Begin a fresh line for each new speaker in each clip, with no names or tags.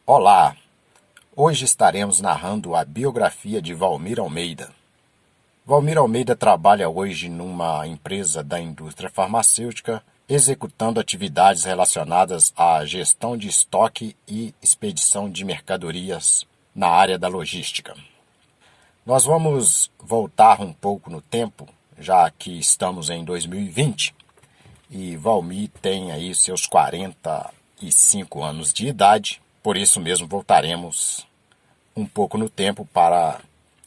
Olá! Hoje estaremos narrando a biografia de Walmir Almeida. Walmir Almeida trabalha hoje numa empresa da indústria farmacêutica, executando atividades relacionadas à gestão de estoque e expedição de mercadorias na área da logística. Nós vamos voltar um pouco no tempo, já que estamos em 2020, e Walmir tem aí seus 45 anos de idade. Por isso mesmo voltaremos um pouco no tempo para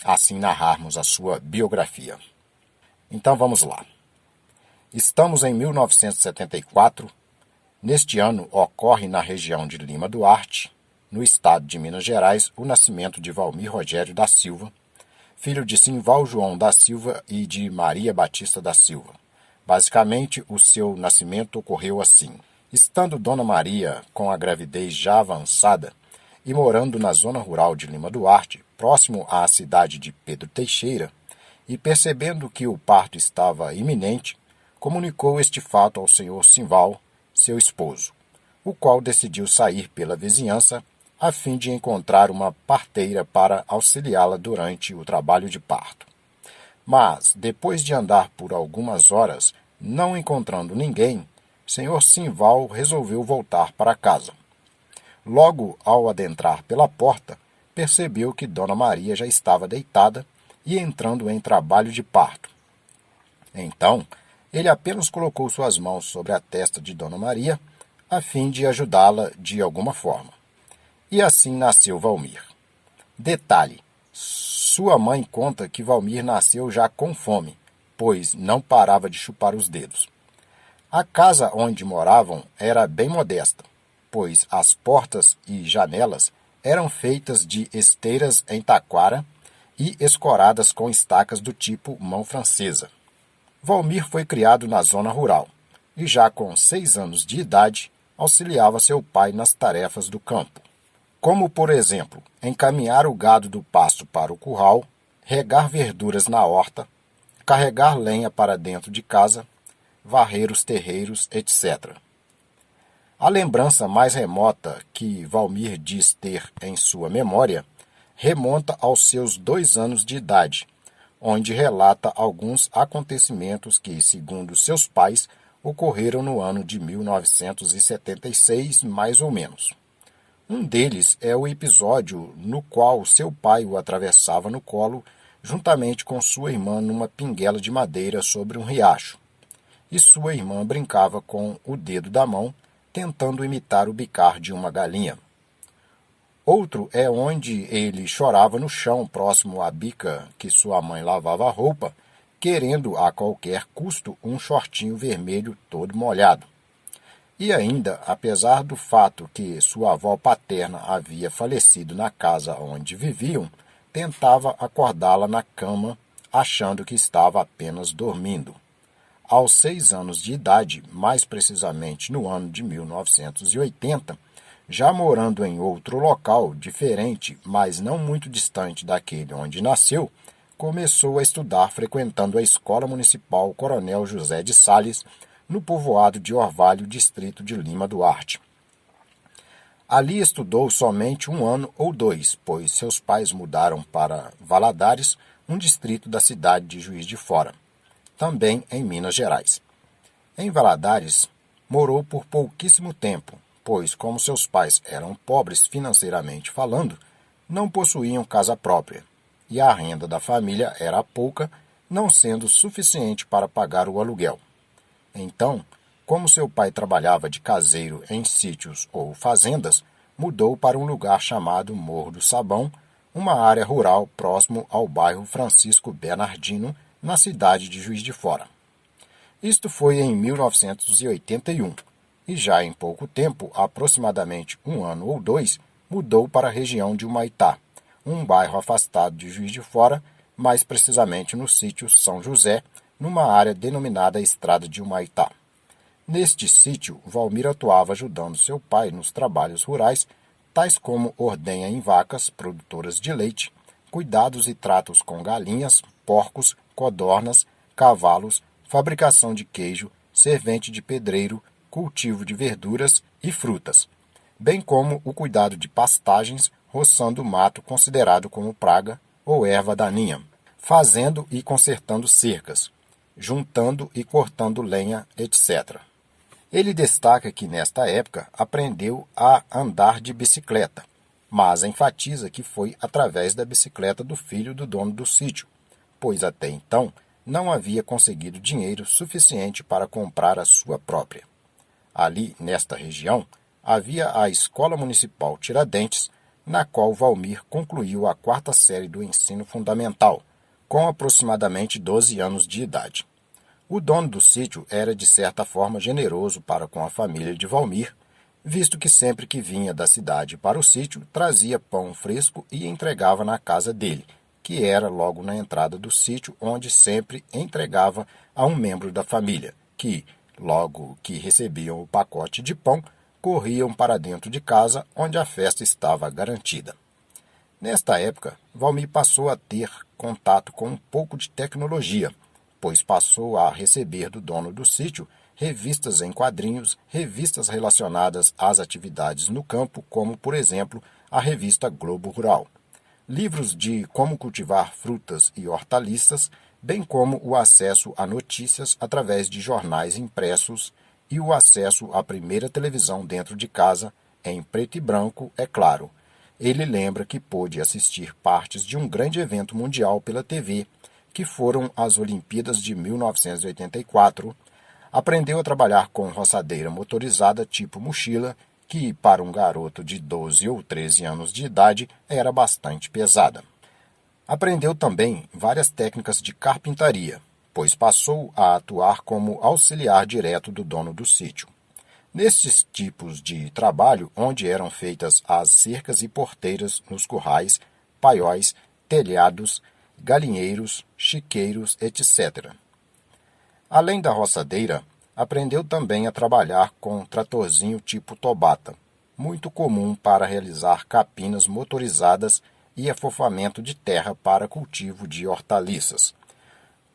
assim narrarmos a sua biografia. Então vamos lá. Estamos em 1974. Neste ano ocorre na região de Lima Duarte, no estado de Minas Gerais, o nascimento de Walmir Rogério da Silva, filho de Simval João da Silva e de Maria Batista da Silva. Basicamente, o seu nascimento ocorreu assim. Estando Dona Maria com a gravidez já avançada e morando na zona rural de Lima Duarte, próximo à cidade de Pedro Teixeira, e percebendo que o parto estava iminente, comunicou este fato ao senhor Simval, seu esposo, o qual decidiu sair pela vizinhança a fim de encontrar uma parteira para auxiliá-la durante o trabalho de parto. Mas, depois de andar por algumas horas, não encontrando ninguém, senhor Simval resolveu voltar para casa. Logo ao adentrar pela porta, percebeu que Dona Maria já estava deitada e entrando em trabalho de parto. Então, ele apenas colocou suas mãos sobre a testa de Dona Maria, a fim de ajudá-la de alguma forma. E assim nasceu Walmir. Detalhe: sua mãe conta que Walmir nasceu já com fome, pois não parava de chupar os dedos. A casa onde moravam era bem modesta, pois as portas e janelas eram feitas de esteiras em taquara e escoradas com estacas do tipo mão francesa. Walmir foi criado na zona rural e já com 6 anos de idade auxiliava seu pai nas tarefas do campo, como, por exemplo, encaminhar o gado do pasto para o curral, regar verduras na horta, carregar lenha para dentro de casa, varrer os terreiros, etc. A lembrança mais remota que Walmir diz ter em sua memória remonta aos seus 2 anos de idade, onde relata alguns acontecimentos que, segundo seus pais, ocorreram no ano de 1976, mais ou menos. Um deles é o episódio no qual seu pai o atravessava no colo, juntamente com sua irmã numa pinguela de madeira sobre um riacho, e sua irmã brincava com o dedo da mão, tentando imitar o bicar de uma galinha. Outro é onde ele chorava no chão, próximo à bica que sua mãe lavava a roupa, querendo a qualquer custo um shortinho vermelho todo molhado. E ainda, apesar do fato que sua avó paterna havia falecido na casa onde viviam, tentava acordá-la na cama, achando que estava apenas dormindo. Aos 6 anos de idade, mais precisamente no ano de 1980, já morando em outro local diferente, mas não muito distante daquele onde nasceu, começou a estudar frequentando a Escola Municipal Coronel José de Salles, no povoado de Orvalho, distrito de Lima Duarte. Ali estudou somente 1 ano ou 2, pois seus pais mudaram para Valadares, um distrito da cidade de Juiz de Fora, também em Minas Gerais. Em Valadares, morou por pouquíssimo tempo, pois, como seus pais eram pobres financeiramente falando, não possuíam casa própria, e a renda da família era pouca, não sendo suficiente para pagar o aluguel. Então, como seu pai trabalhava de caseiro em sítios ou fazendas, mudou para um lugar chamado Morro do Sabão, uma área rural próximo ao bairro Francisco Bernardino, na cidade de Juiz de Fora. Isto foi em 1981, e já em pouco tempo, aproximadamente 1 ano ou 2, mudou para a região de Humaitá, um bairro afastado de Juiz de Fora, mais precisamente no sítio São José, numa área denominada Estrada de Humaitá. Neste sítio, Walmir atuava ajudando seu pai nos trabalhos rurais, tais como ordenha em vacas produtoras de leite, cuidados e tratos com galinhas, porcos, codornas, cavalos, fabricação de queijo, servente de pedreiro, cultivo de verduras e frutas. bem como o cuidado de pastagens, roçando o mato considerado como praga ou erva daninha, fazendo e consertando cercas, juntando e cortando lenha, etc. Ele destaca que nesta época aprendeu a andar de bicicleta, mas enfatiza que foi através da bicicleta do filho do dono do sítio, pois até então não havia conseguido dinheiro suficiente para comprar a sua própria. Ali, nesta região, havia a Escola Municipal Tiradentes, na qual Valmir concluiu a quarta série do ensino fundamental, com aproximadamente 12 anos de idade. O dono do sítio era de certa forma generoso para com a família de Valmir, visto que sempre que vinha da cidade para o sítio trazia pão fresco e entregava na casa dele, que era logo na entrada do sítio, onde sempre entregava a um membro da família, que, logo que recebiam o pacote de pão, corriam para dentro de casa, onde a festa estava garantida. Nesta época, Valmir passou a ter contato com um pouco de tecnologia, pois passou a receber do dono do sítio revistas em quadrinhos, revistas relacionadas às atividades no campo, como, por exemplo, a revista Globo Rural, livros de como cultivar frutas e hortaliças, bem como o acesso a notícias através de jornais impressos e o acesso à primeira televisão dentro de casa, em preto e branco, é claro. Ele lembra que pôde assistir partes de um grande evento mundial pela TV, que foram as Olimpíadas de 1984, aprendeu a trabalhar com roçadeira motorizada tipo mochila, que para um garoto de 12 ou 13 anos de idade era bastante pesada. Aprendeu também várias técnicas de carpintaria, pois passou a atuar como auxiliar direto do dono do sítio. Nestes tipos de trabalho, onde eram feitas as cercas e porteiras nos currais, paióis, telhados, galinheiros, chiqueiros, etc. Além da roçadeira, aprendeu também a trabalhar com tratorzinho tipo Tobata, muito comum para realizar capinas motorizadas e afofamento de terra para cultivo de hortaliças.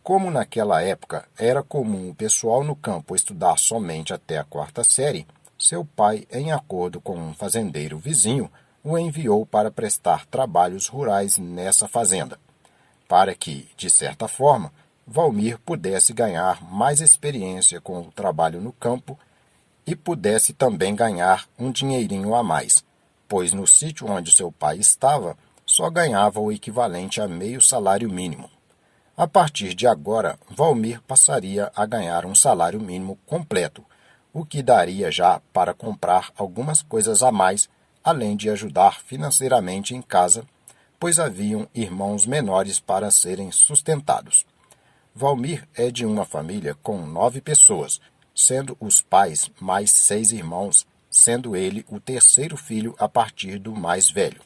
Como naquela época era comum o pessoal no campo estudar somente até a quarta série, seu pai, em acordo com um fazendeiro vizinho, o enviou para prestar trabalhos rurais nessa fazenda, para que, de certa forma, Valmir pudesse ganhar mais experiência com o trabalho no campo e pudesse também ganhar um dinheirinho a mais, pois no sítio onde seu pai estava só ganhava o equivalente a meio salário mínimo. A partir de agora, Valmir passaria a ganhar um salário mínimo completo, o que daria já para comprar algumas coisas a mais, além de ajudar financeiramente em casa, pois haviam irmãos menores para serem sustentados. Valmir é de uma família com 9 pessoas, sendo os pais mais 6 irmãos, sendo ele o terceiro filho a partir do mais velho,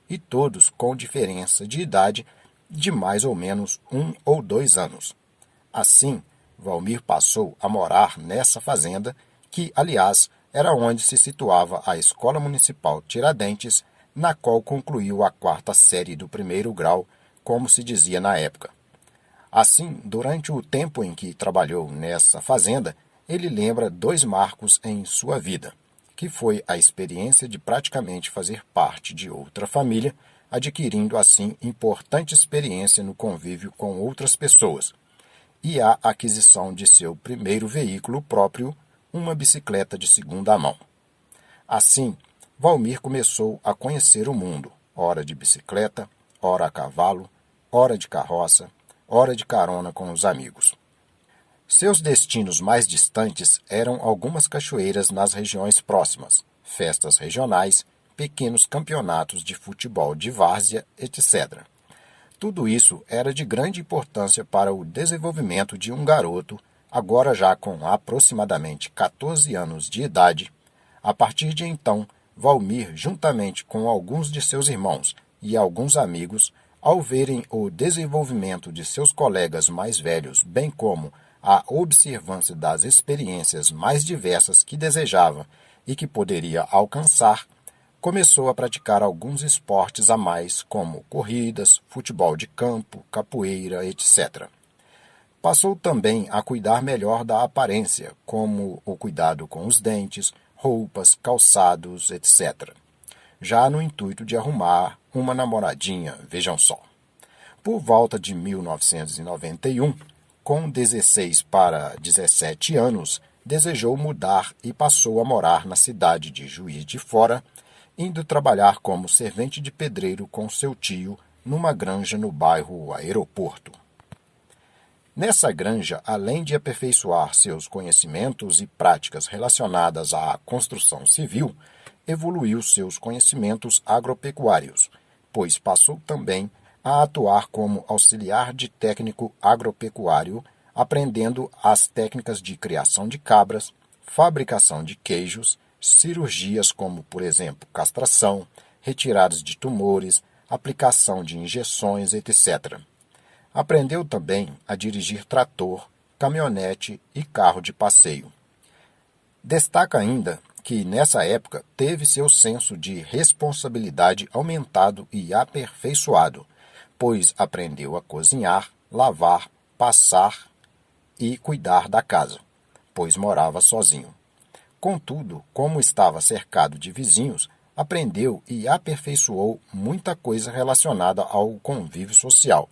e todos com diferença de idade de mais ou menos 1 ou 2 anos. Assim, Valmir passou a morar nessa fazenda, que, aliás, era onde se situava a Escola Municipal Tiradentes, na qual concluiu a quarta série do primeiro grau, como se dizia na época. Assim, durante o tempo em que trabalhou nessa fazenda, ele lembra 2 marcos em sua vida, que foi a experiência de praticamente fazer parte de outra família, adquirindo assim importante experiência no convívio com outras pessoas, e a aquisição de seu primeiro veículo próprio, uma bicicleta de segunda mão. Assim, Valmir começou a conhecer o mundo, ora de bicicleta, ora a cavalo, ora de carroça, ora de carona com os amigos. Seus destinos mais distantes eram algumas cachoeiras nas regiões próximas, festas regionais, pequenos campeonatos de futebol de várzea, etc. Tudo isso era de grande importância para o desenvolvimento de um garoto, agora já com aproximadamente 14 anos de idade. A partir de então, Valmir, juntamente com alguns de seus irmãos e alguns amigos, ao verem o desenvolvimento de seus colegas mais velhos, bem como a observância das experiências mais diversas que desejava e que poderia alcançar, começou a praticar alguns esportes a mais, como corridas, futebol de campo, capoeira, etc. Passou também a cuidar melhor da aparência, como o cuidado com os dentes, roupas, calçados, etc. Já no intuito de arrumar uma namoradinha, vejam só. Por volta de 1991, com 16 para 17 anos, desejou mudar e passou a morar na cidade de Juiz de Fora, indo trabalhar como servente de pedreiro com seu tio numa granja no bairro Aeroporto. Nessa granja, além de aperfeiçoar seus conhecimentos e práticas relacionadas à construção civil, evoluiu seus conhecimentos agropecuários, pois passou também a atuar como auxiliar de técnico agropecuário, aprendendo as técnicas de criação de cabras, fabricação de queijos, cirurgias como, por exemplo, castração, retiradas de tumores, aplicação de injeções, etc. Aprendeu também a dirigir trator, caminhonete e carro de passeio. Destaca ainda que, nessa época, teve seu senso de responsabilidade aumentado e aperfeiçoado, pois aprendeu a cozinhar, lavar, passar e cuidar da casa, pois morava sozinho. Contudo, como estava cercado de vizinhos, aprendeu e aperfeiçoou muita coisa relacionada ao convívio social,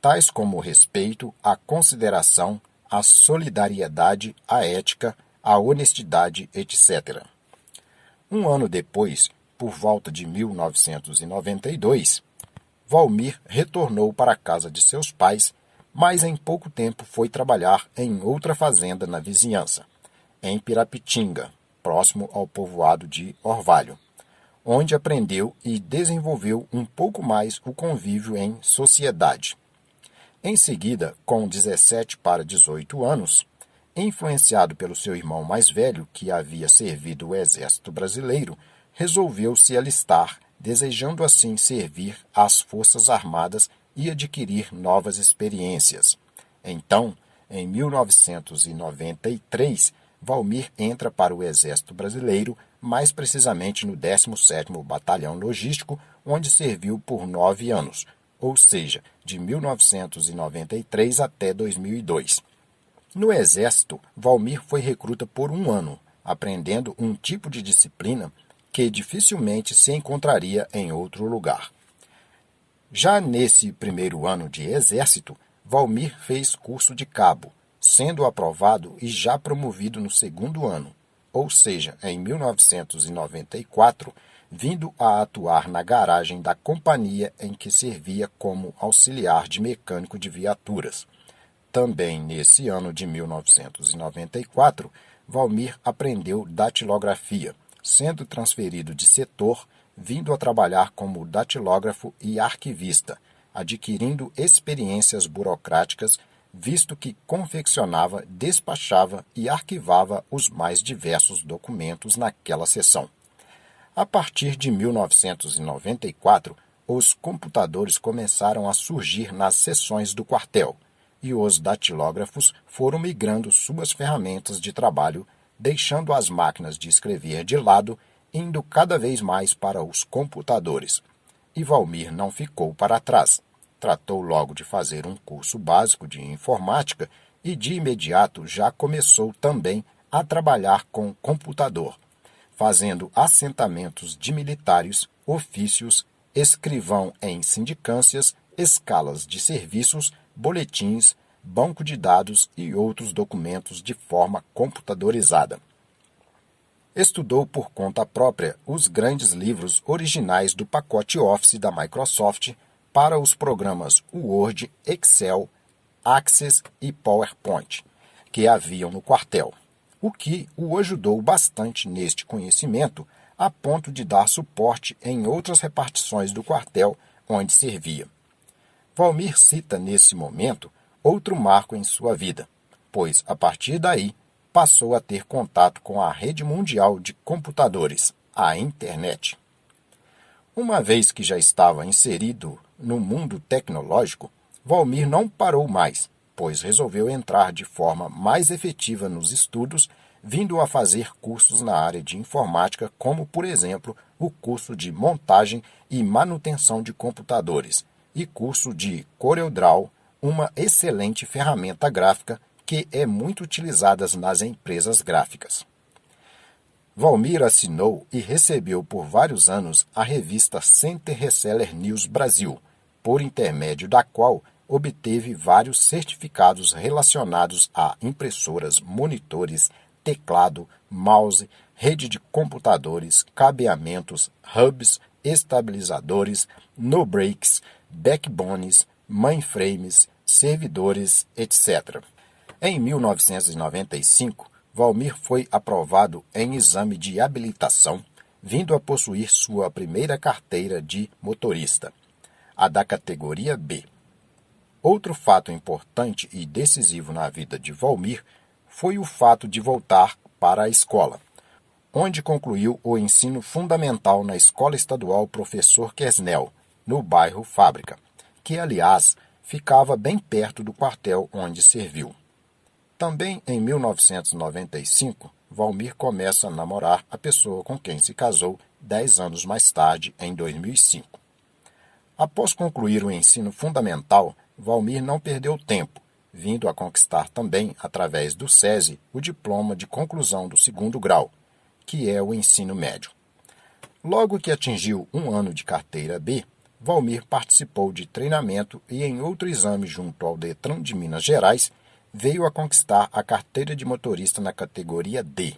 tais como o respeito, a consideração, a solidariedade, a ética, a honestidade, etc. Um ano depois, por volta de 1992, Valmir retornou para a casa de seus pais, mas em pouco tempo foi trabalhar em outra fazenda na vizinhança, em Pirapitinga, próximo ao povoado de Orvalho, onde aprendeu e desenvolveu um pouco mais o convívio em sociedade. Em seguida, com 17 para 18 anos, influenciado pelo seu irmão mais velho, que havia servido o Exército Brasileiro, resolveu se alistar, desejando assim servir às Forças Armadas e adquirir novas experiências. Então, em 1993, Valmir entra para o Exército Brasileiro, mais precisamente no 17º Batalhão Logístico, onde serviu por 9 anos, ou seja, de 1993 até 2002. No Exército, Valmir foi recruta por 1 ano, aprendendo um tipo de disciplina que dificilmente se encontraria em outro lugar. Já nesse primeiro ano de Exército, Valmir fez curso de cabo, sendo aprovado e já promovido no 2º ano, ou seja, em 1994, vindo a atuar na garagem da companhia em que servia como auxiliar de mecânico de viaturas. Também nesse ano de 1994, Valmir aprendeu datilografia, sendo transferido de setor, vindo a trabalhar como datilógrafo e arquivista, adquirindo experiências burocráticas, visto que confeccionava, despachava e arquivava os mais diversos documentos naquela seção. A partir de 1994, os computadores começaram a surgir nas seções do quartel, e os datilógrafos foram migrando suas ferramentas de trabalho, deixando as máquinas de escrever de lado, indo cada vez mais para os computadores. E Valmir não ficou para trás. Tratou logo de fazer um curso básico de informática e de imediato já começou também a trabalhar com computador, fazendo assentamentos de militares, ofícios, escrivão em sindicâncias, escalas de serviços, boletins, banco de dados e outros documentos de forma computadorizada. Estudou por conta própria os grandes livros originais do pacote Office da Microsoft para os programas Word, Excel, Access e PowerPoint, que haviam no quartel, o que o ajudou bastante neste conhecimento a ponto de dar suporte em outras repartições do quartel onde servia. Valmir cita nesse momento outro marco em sua vida, pois, a partir daí, passou a ter contato com a rede mundial de computadores, a Internet. Uma vez que já estava inserido no mundo tecnológico, Valmir não parou mais, pois resolveu entrar de forma mais efetiva nos estudos, vindo a fazer cursos na área de informática, como, por exemplo, o curso de montagem e manutenção de computadores, e curso de CorelDRAW, uma excelente ferramenta gráfica que é muito utilizada nas empresas gráficas. Valmir assinou e recebeu por vários anos a revista Center Reseller News Brasil, por intermédio da qual obteve vários certificados relacionados a impressoras, monitores, teclado, mouse, rede de computadores, cabeamentos, hubs, estabilizadores, no-breaks, backbones, mainframes, servidores, etc. Em 1995, Valmir foi aprovado em exame de habilitação, vindo a possuir sua primeira carteira de motorista, a da categoria B. Outro fato importante e decisivo na vida de Valmir foi o fato de voltar para a escola, onde concluiu o ensino fundamental na Escola Estadual Professor Quesnel, no bairro Fábrica, que, aliás, ficava bem perto do quartel onde serviu. Também em 1995, Valmir começa a namorar a pessoa com quem se casou 10 anos mais tarde, em 2005. Após concluir o ensino fundamental, Valmir não perdeu tempo, vindo a conquistar também, através do SESI, o diploma de conclusão do segundo grau, que é o ensino médio. Logo que atingiu 1 ano de carteira B, Valmir participou de treinamento e em outro exame junto ao Detran de Minas Gerais, veio a conquistar a carteira de motorista na categoria D.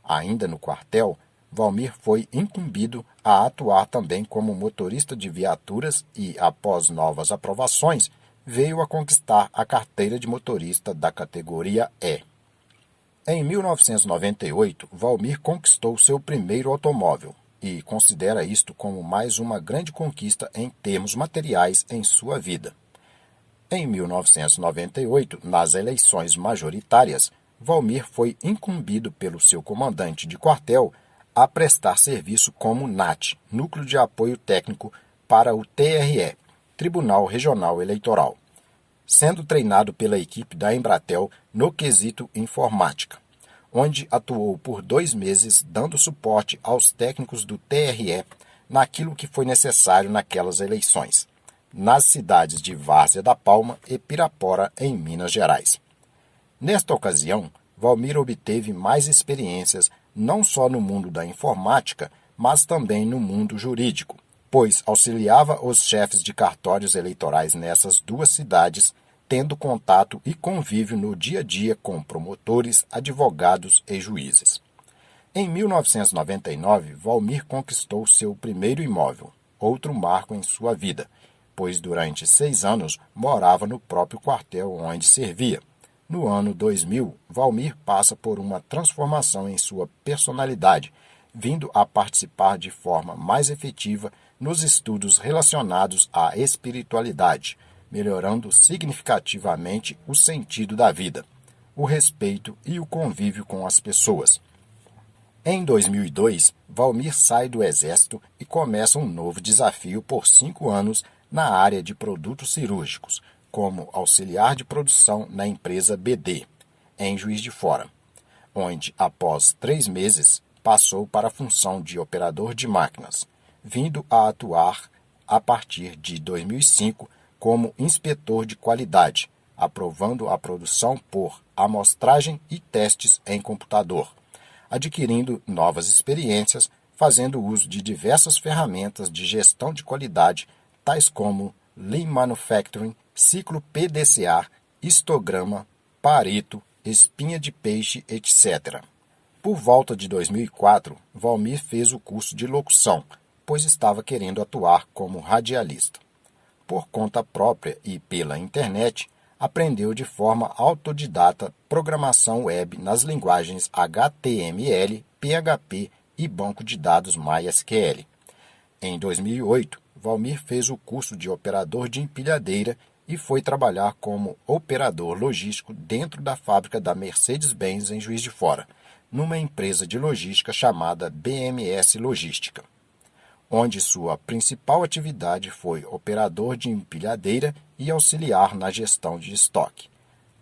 Ainda no quartel, Valmir foi incumbido a atuar também como motorista de viaturas e, após novas aprovações, veio a conquistar a carteira de motorista da categoria E. Em 1998, Valmir conquistou seu primeiro automóvel e considera isto como mais uma grande conquista em termos materiais em sua vida. Em 1998, nas eleições majoritárias, Valmir foi incumbido pelo seu comandante de quartel a prestar serviço como NAT, Núcleo de Apoio Técnico, para o TRE, Tribunal Regional Eleitoral, sendo treinado pela equipe da Embratel no quesito informática, onde atuou por 2 meses dando suporte aos técnicos do TRE naquilo que foi necessário naquelas eleições, nas cidades de Várzea da Palma e Pirapora, em Minas Gerais. Nesta ocasião, Valmir obteve mais experiências não só no mundo da informática, mas também no mundo jurídico, pois auxiliava os chefes de cartórios eleitorais nessas 2 cidades, tendo contato e convívio no dia a dia com promotores, advogados e juízes. Em 1999, Valmir conquistou seu primeiro imóvel, outro marco em sua vida, pois durante 6 anos morava no próprio quartel onde servia. No ano 2000, Valmir passa por uma transformação em sua personalidade, vindo a participar de forma mais efetiva nos estudos relacionados à espiritualidade, melhorando significativamente o sentido da vida, o respeito e o convívio com as pessoas. Em 2002, Valmir sai do Exército e começa um novo desafio por 5 anos na área de produtos cirúrgicos, como auxiliar de produção na empresa BD, em Juiz de Fora, onde, após 3 meses, passou para a função de operador de máquinas, vindo a atuar a partir de 2005 como inspetor de qualidade, aprovando a produção por amostragem e testes em computador, adquirindo novas experiências, fazendo uso de diversas ferramentas de gestão de qualidade, tais como Lean Manufacturing, ciclo PDCA, histograma, Pareto, espinha de peixe, etc. Por volta de 2004, Valmir fez o curso de locução, pois estava querendo atuar como radialista. Por conta própria e pela internet, aprendeu de forma autodidata programação web nas linguagens HTML, PHP e banco de dados MySQL. Em 2008, Valmir fez o curso de operador de empilhadeira e foi trabalhar como operador logístico dentro da fábrica da Mercedes-Benz em Juiz de Fora, numa empresa de logística chamada BMS Logística, onde sua principal atividade foi operador de empilhadeira e auxiliar na gestão de estoque.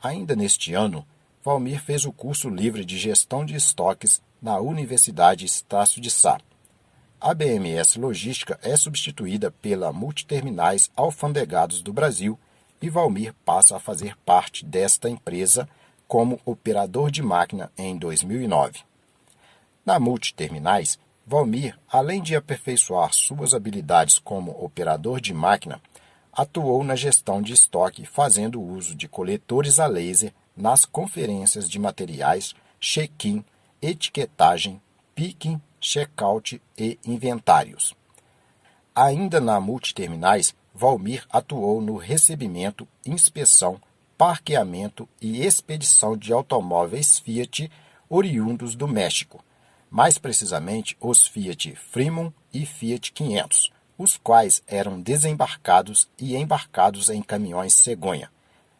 Ainda neste ano, Valmir fez o curso livre de gestão de estoques na Universidade Estácio de Sá. A BMS Logística é substituída pela Multiterminais Alfandegados do Brasil e Valmir passa a fazer parte desta empresa como operador de máquina em 2009. Na Multiterminais, Valmir, além de aperfeiçoar suas habilidades como operador de máquina, atuou na gestão de estoque fazendo uso de coletores a laser nas conferências de materiais, check-in, etiquetagem, picking, check-out e inventários. Ainda na Multiterminais, Valmir atuou no recebimento, inspeção, parqueamento e expedição de automóveis Fiat oriundos do México, mais precisamente os Fiat Fremont e Fiat 500, os quais eram desembarcados e embarcados em caminhões cegonha.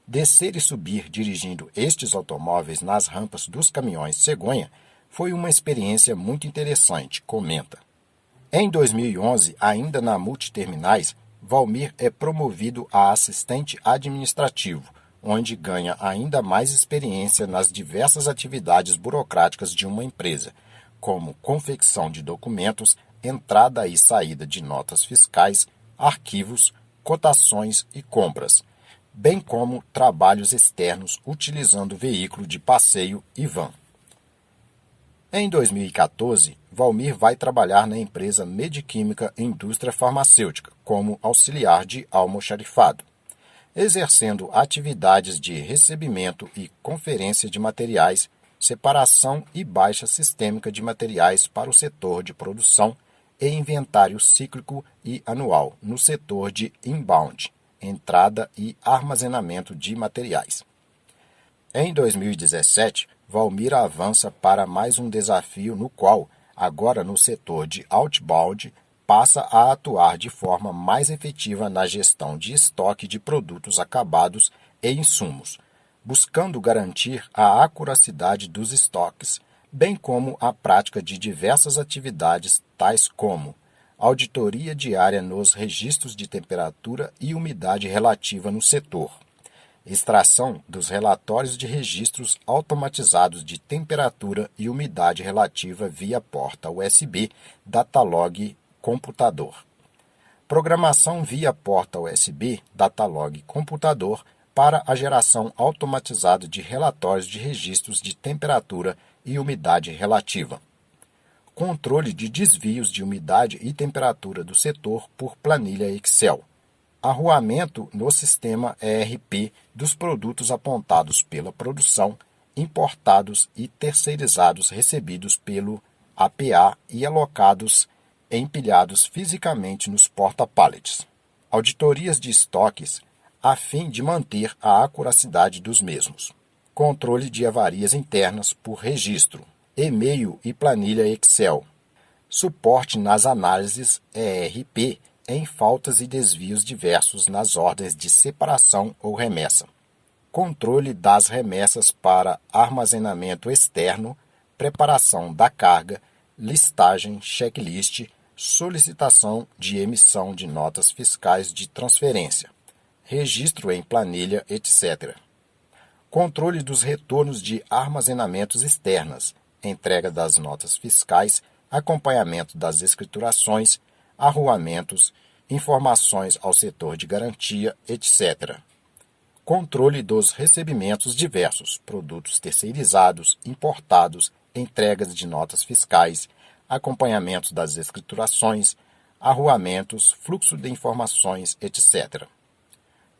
Descer e subir dirigindo estes automóveis nas rampas dos caminhões cegonha foi uma experiência muito interessante, comenta. Em 2011, ainda na Multiterminais, Valmir é promovido a assistente administrativo, onde ganha ainda mais experiência nas diversas atividades burocráticas de uma empresa, como confecção de documentos, entrada e saída de notas fiscais, arquivos, cotações e compras, bem como trabalhos externos utilizando veículo de passeio e van. Em 2014, Valmir vai trabalhar na empresa Mediquímica Indústria Farmacêutica como auxiliar de almoxarifado, exercendo atividades de recebimento e conferência de materiais, separação e baixa sistêmica de materiais para o setor de produção e inventário cíclico e anual no setor de inbound, entrada e armazenamento de materiais. Em 2017, Valmir avança para mais um desafio no qual, agora no setor de outbound, passa a atuar de forma mais efetiva na gestão de estoque de produtos acabados e insumos, buscando garantir a acuracidade dos estoques, bem como a prática de diversas atividades tais como auditoria diária nos registros de temperatura e umidade relativa no setor, extração dos relatórios de registros automatizados de temperatura e umidade relativa via porta USB Datalog computador. Programação via porta USB Datalog computador para a geração automatizada de relatórios de registros de temperatura e umidade relativa. Controle de desvios de umidade e temperatura do setor por planilha Excel. Arruamento no sistema ERP dos produtos apontados pela produção, importados e terceirizados recebidos pelo APA e alocados e empilhados fisicamente nos porta-pallets. Auditorias de estoques a fim de manter a acuracidade dos mesmos. Controle de avarias internas por registro, e-mail e planilha Excel. Suporte nas análises ERP em faltas e desvios diversos nas ordens de separação ou remessa. Controle das remessas para armazenamento externo, preparação da carga, listagem, checklist, solicitação de emissão de notas fiscais de transferência, registro em planilha, etc. Controle dos retornos de armazenamentos externas, entrega das notas fiscais, acompanhamento das escriturações, arruamentos, informações ao setor de garantia, etc. Controle dos recebimentos diversos, produtos terceirizados, importados, entregas de notas fiscais, acompanhamento das escriturações, arruamentos, fluxo de informações, etc.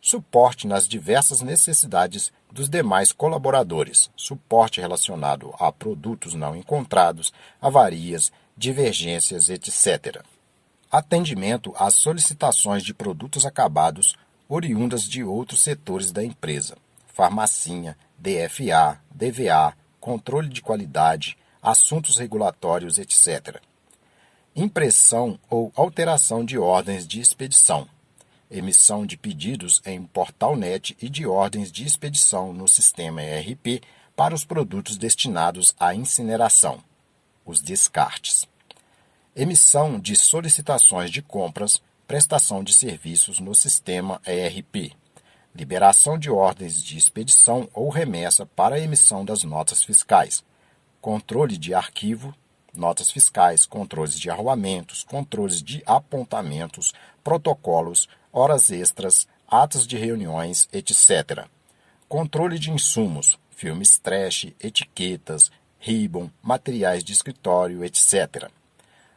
Suporte nas diversas necessidades dos demais colaboradores, suporte relacionado a produtos não encontrados, avarias, divergências, etc. Atendimento às solicitações de produtos acabados oriundas de outros setores da empresa, farmacinha, DFA, DVA, controle de qualidade, assuntos regulatórios, etc. Impressão ou alteração de ordens de expedição, emissão de pedidos em PortalNet e de ordens de expedição no sistema ERP para os produtos destinados à incineração, os descartes. Emissão de solicitações de compras, prestação de serviços no sistema ERP, liberação de ordens de expedição ou remessa para a emissão das notas fiscais, controle de arquivo, notas fiscais, controles de arruamentos, controles de apontamentos, protocolos, horas extras, atos de reuniões, etc. Controle de insumos, filmes trash, etiquetas, ribbon, materiais de escritório, etc.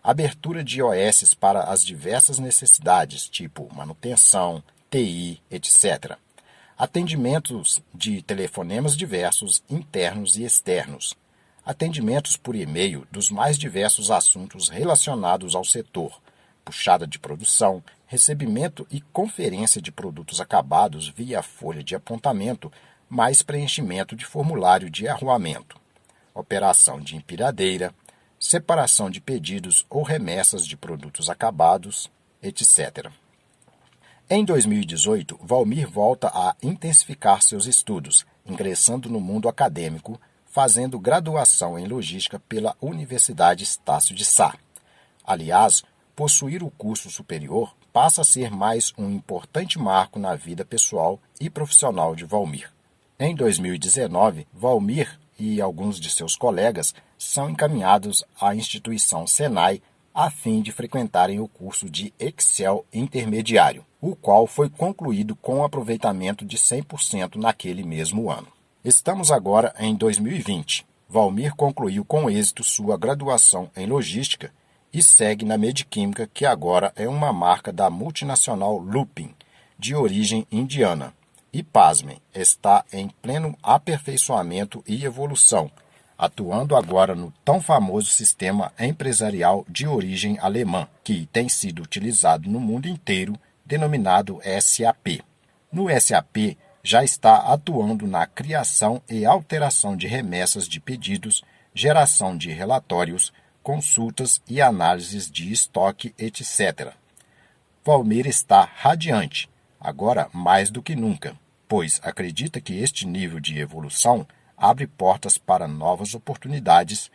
Abertura de OS para as diversas necessidades, tipo manutenção, TI, etc. Atendimentos de telefonemas diversos, internos e externos. Atendimentos por e-mail dos mais diversos assuntos relacionados ao setor. Puxada de produção, recebimento e conferência de produtos acabados via folha de apontamento, mais preenchimento de formulário de arruamento. Operação de empilhadeira, separação de pedidos ou remessas de produtos acabados, etc. Em 2018, Valmir volta a intensificar seus estudos, ingressando no mundo acadêmico, fazendo graduação em logística pela Universidade Estácio de Sá. Aliás, possuir o curso superior passa a ser mais um importante marco na vida pessoal e profissional de Valmir. Em 2019, Valmir e alguns de seus colegas são encaminhados à instituição Senai a fim de frequentarem o curso de Excel intermediário, o qual foi concluído com aproveitamento de 100% naquele mesmo ano. Estamos agora em 2020. Valmir concluiu com êxito sua graduação em logística e segue na Mediquímica, que agora é uma marca da multinacional Lupin, de origem indiana. E, pasmem, está em pleno aperfeiçoamento e evolução, atuando agora no tão famoso sistema empresarial de origem alemã, que tem sido utilizado no mundo inteiro, denominado SAP. No SAP, já está atuando na criação e alteração de remessas de pedidos, geração de relatórios, consultas e análises de estoque, etc. Valmir está radiante, agora mais do que nunca, pois acredita que este nível de evolução abre portas para novas oportunidades